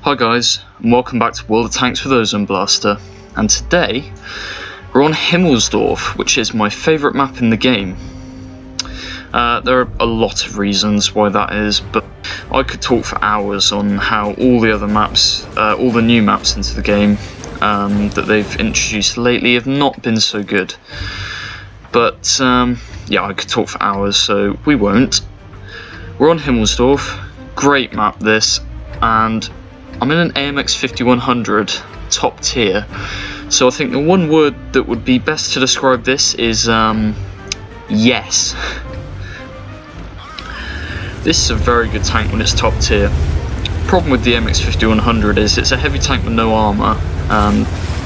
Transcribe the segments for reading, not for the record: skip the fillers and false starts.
Hi guys, and welcome back to World of Tanks with Ozone Blaster, and today we're on Himmelsdorf, which is my favourite map in the game. There are a lot of reasons why that is, but I could talk for hours on how all the other maps, all the new maps into the game that they've introduced lately have not been so good. But yeah, I could talk for hours, so we won't. We're on Himmelsdorf, great map this, and I'm in an AMX 5100 top tier, so I think the one word that would be best to describe this is yes. This is a very good tank when it's top tier. Problem with the AMX 5100 is it's a heavy tank with no armour,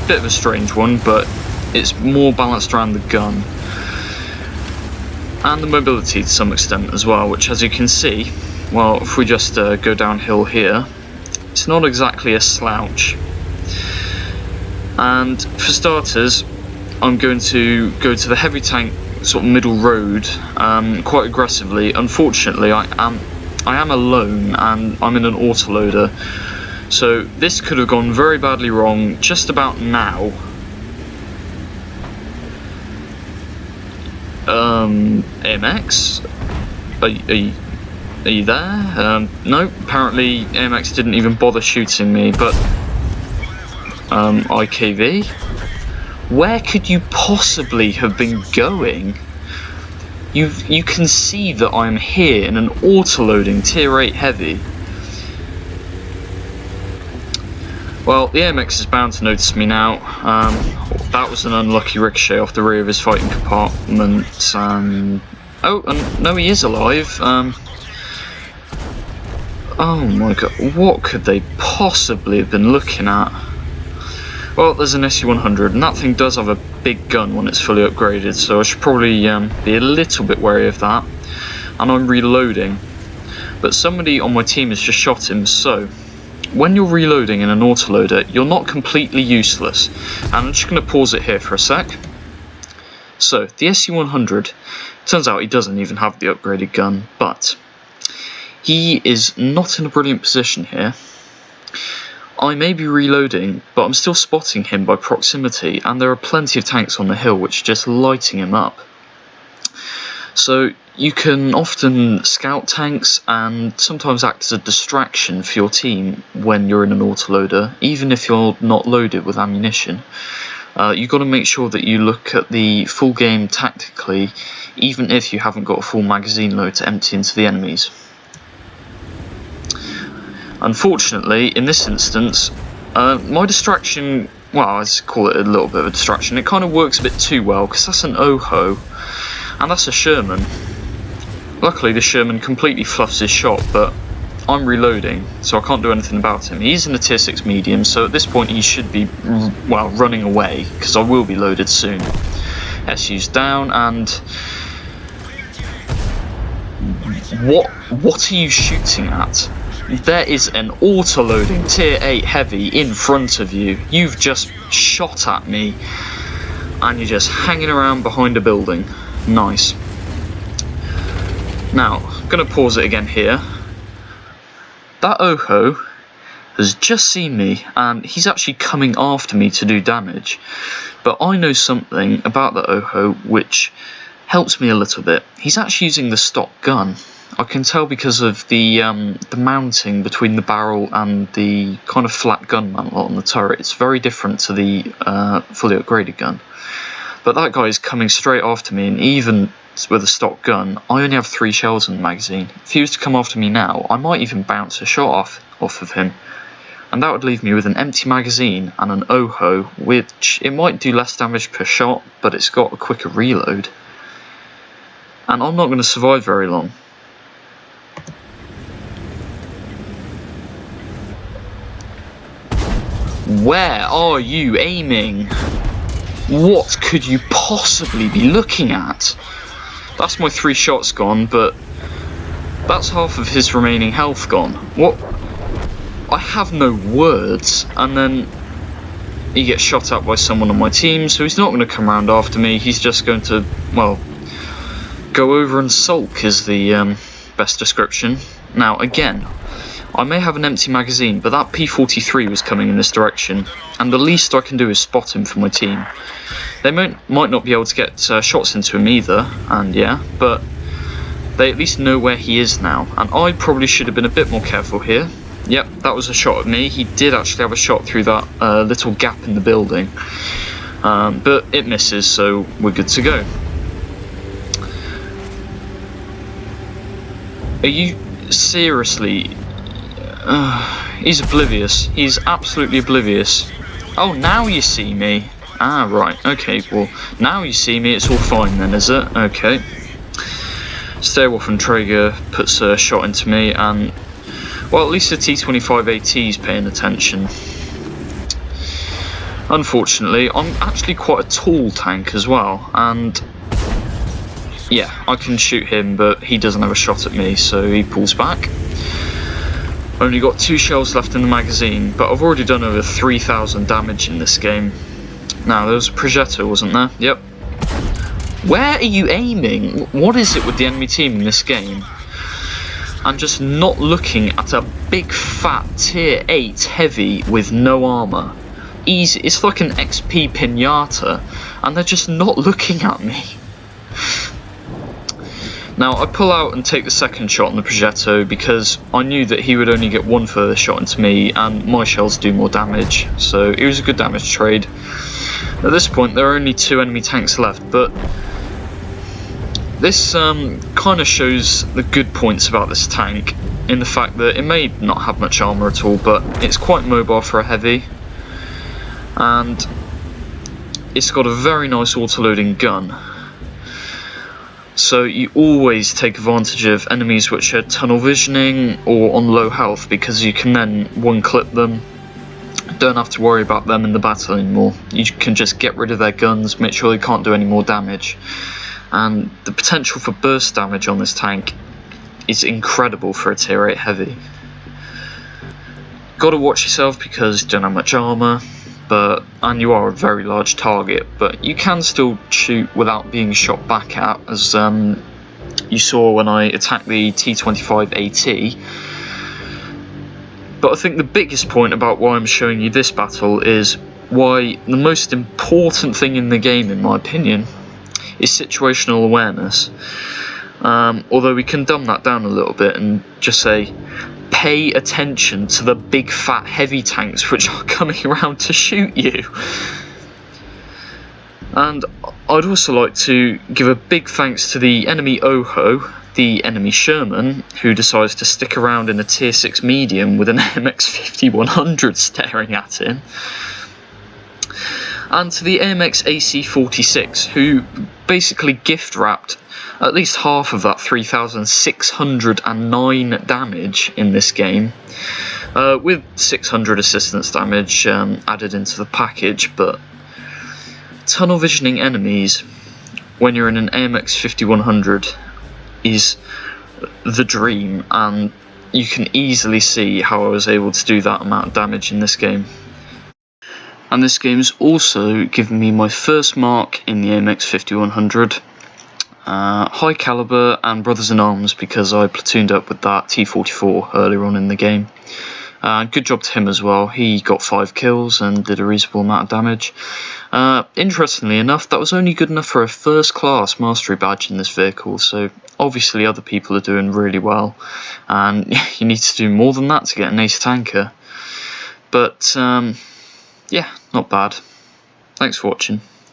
bit of a strange one, but it's more balanced around the gun and the mobility to some extent as well, which, as you can see, well, if we just go downhill here, it's not exactly a slouch. And for starters, I'm going to go to the heavy tank sort of middle road quite aggressively. Unfortunately, I am alone and I'm in an autoloader, so this could have gone very badly wrong just about now. AMX? Are you there? No, apparently AMX didn't even bother shooting me, but IKV? Where could you possibly have been going? You can see that I'm here in an auto-loading tier 8 heavy. Well, the AMX is bound to notice me now. That was an unlucky ricochet off the rear of his fighting compartment. Oh, and no, he is alive. Oh my god, what could they possibly have been looking at? Well, there's an SU-100, and that thing does have a big gun when it's fully upgraded, so I should probably be a little bit wary of that. And I'm reloading, but somebody on my team has just shot him, so when you're reloading in an autoloader, you're not completely useless. And I'm just going to pause it here for a sec. So, the SU-100, turns out he doesn't even have the upgraded gun, but he is not in a brilliant position here. I may be reloading, but I'm still spotting him by proximity, and there are plenty of tanks on the hill which are just lighting him up. So you can often scout tanks and sometimes act as a distraction for your team when you're in an autoloader, even if you're not loaded with ammunition. You've got to make sure that you look at the full game tactically, even if you haven't got a full magazine load to empty into the enemies. Unfortunately, in this instance, my distraction, well, I call it a little bit of a distraction, it kind of works a bit too well, because that's an OHO, and that's a Sherman. Luckily, the Sherman completely fluffs his shot, but I'm reloading, so I can't do anything about him. He's in a tier 6 medium, so at this point he should be, well, running away, because I will be loaded soon. SU's down, and what are you shooting at? There is an auto-loading tier 8 heavy in front of you. You've just shot at me, and you're just hanging around behind a building. Nice. Now, I'm going to pause it again here. That OHO has just seen me, and he's actually coming after me to do damage. But I know something about the OHO which helps me a little bit. He's actually using the stock gun. I can tell because of the mounting between the barrel and the kind of flat gun mantle on the turret. It's very different to the fully upgraded gun. But that guy is coming straight after me, and even with a stock gun, I only have 3 shells in the magazine. If he was to come after me now, I might even bounce a shot off of him. And that would leave me with an empty magazine and an OHO, which it might do less damage per shot, but it's got a quicker reload. And I'm not going to survive very long. Where are you aiming? What could you possibly be looking at? That's my 3 shots gone, but that's half of his remaining health gone. What? I have no words. And then he gets shot at by someone on my team, so he's not going to come around after me. He's just going to, well, go over and sulk is the best description. Now, again, I may have an empty magazine, but that P-43 was coming in this direction, and the least I can do is spot him for my team. They might not be able to get shots into him either, and yeah, but they at least know where he is now, and I probably should have been a bit more careful here. Yep, that was a shot at me. He did actually have a shot through that little gap in the building, but it misses, so we're good to go. Are you seriously? He's oblivious. He's absolutely oblivious. Oh, now you see me. Ah, right. Okay, well, now you see me, it's all fine then, is it? Okay. Traeger puts a shot into me, and, well, at least the T-25AT is paying attention. Unfortunately, I'm actually quite a tall tank as well, and yeah, I can shoot him, but he doesn't have a shot at me, so he pulls back. Only got 2 shells left in the magazine, but I've already done over 3,000 damage in this game. Now, there was a projectile, wasn't there? Yep. Where are you aiming? What is it with the enemy team in this game? I'm just not looking at a big fat tier 8 heavy with no armour. Easy. It's like an XP pinata, and they're just not looking at me. Now, I pull out and take the second shot on the Progetto because I knew that he would only get 1 further shot into me, and my shells do more damage, so it was a good damage trade. At this point, there are only 2 enemy tanks left, but this kind of shows the good points about this tank, in the fact that it may not have much armour at all, but it's quite mobile for a heavy, and it's got a very nice auto-loading gun. So you always take advantage of enemies which are tunnel visioning or on low health, because you can then one-clip them. Don't have to worry about them in the battle anymore. You can just get rid of their guns, make sure they can't do any more damage. And the potential for burst damage on this tank is incredible for a tier 8 heavy. Gotta watch yourself because you don't have much armour, and you are a very large target, but you can still shoot without being shot back at, as you saw when I attacked the T-25AT. But I think the biggest point about why I'm showing you this battle is why the most important thing in the game, in my opinion, is situational awareness. Although we can dumb that down a little bit and just say, pay attention to the big fat heavy tanks which are coming around to shoot you. And I'd also like to give a big thanks to the enemy Oho, the enemy Sherman, who decides to stick around in a tier 6 medium with an AMX-5100 staring at him, and to the AMX AC-46, who basically gift wrapped at least half of that 3,609 damage in this game, with 600 assistance damage added into the package. But tunnel visioning enemies when you're in an AMX-5100 is the dream, and you can easily see how I was able to do that amount of damage in this game. And this game's also given me my first mark in the AMX-5100. High caliber and brothers in arms, because I platooned up with that T-44 earlier on in the game. Good job to him as well. He got 5 kills and did a reasonable amount of damage. Interestingly enough, that was only good enough for a first class mastery badge in this vehicle, so obviously other people are doing really well, and you need to do more than that to get an ace tanker. But yeah, not bad. Thanks for watching.